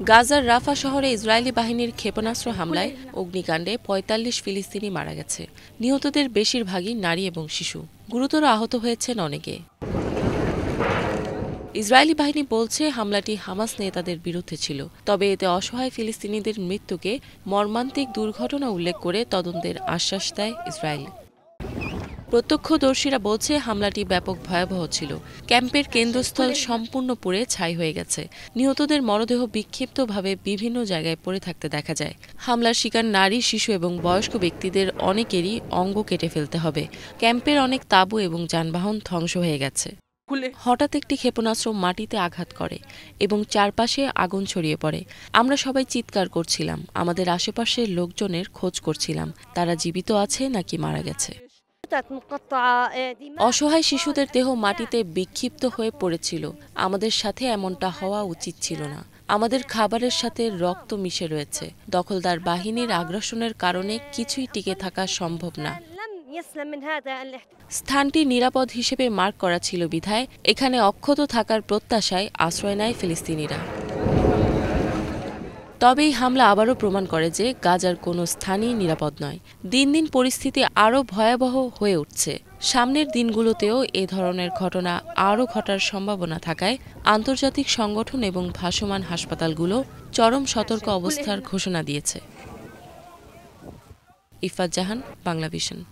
গাজার রাফা শহরে ইসরায়েলি বাহিনীর ক্ষেপণাস্ত্র হামলায় অগ্নিকাণ্ডে ৪৫ ফিলিস্তিনি মারা গেছে। নিহতদের বেশিরভাগই নারী এবং শিশু। গুরুতর আহত হয়েছেন অনেকে। ইসরায়েলি বাহিনী বলছে হামলাটি হামাস নেতাদের বিরুদ্ধে ছিল, তবে এতে অসহায় ফিলিস্তিনিদের মৃত্যুকে মর্মান্তিক দুর্ঘটনা উল্লেখ করে তদন্তের আশ্বাস দেয় ইসরায়েল। প্রত্যক্ষদর্শীরা বলছে হামলাটি ব্যাপক ভয়াবহ ছিল। ক্যাম্পের কেন্দ্রস্থল সম্পূর্ণ পুড়ে ছাই হয়ে গেছে। নিহতদের মরদেহ বিক্ষিপ্তভাবে বিভিন্ন জায়গায় পড়ে থাকতে দেখা যায়। হামলার শিকার নারী, শিশু এবং বয়স্ক ব্যক্তিদের অনেকেরই অঙ্গ কেটে ফেলতে হবে। ক্যাম্পের অনেক তাঁবু এবং যানবাহন ধ্বংস হয়ে গেছে। হঠাৎ একটি ক্ষেপণাস্ত্র মাটিতে আঘাত করে এবং চারপাশে আগুন ছড়িয়ে পড়ে। আমরা সবাই চিৎকার করছিলাম, আমাদের আশেপাশের লোকজনের খোঁজ করছিলাম, তারা জীবিত আছে নাকি মারা গেছে। অসহায় শিশুদের দেহ মাটিতে বিক্ষিপ্ত হয়ে পড়েছিল। আমাদের সাথে এমনটা হওয়া উচিত ছিল না। আমাদের খাবারের সাথে রক্ত মিশে রয়েছে। দখলদার বাহিনীর আগ্রাসনের কারণে কিছুই টিকে থাকা সম্ভব না। স্থানটি নিরাপদ হিসেবে মার্ক করা ছিল বিধায় এখানে অক্ষত থাকার প্রত্যাশায় আশ্রয় নেয় ফিলিস্তিনিরা। তবে এই হামলা আবারও প্রমাণ করে যে গাজার কোনো স্থানই নিরাপদ নয়। দিন দিন পরিস্থিতি আরও ভয়াবহ হয়ে উঠছে। সামনের দিনগুলোতেও এ ধরনের ঘটনা আরও ঘটার সম্ভাবনা থাকায় আন্তর্জাতিক সংগঠন এবং ভাসমান হাসপাতালগুলো চরম সতর্ক অবস্থার ঘোষণা দিয়েছে। ইফাত জাহান, বাংলাভিশন।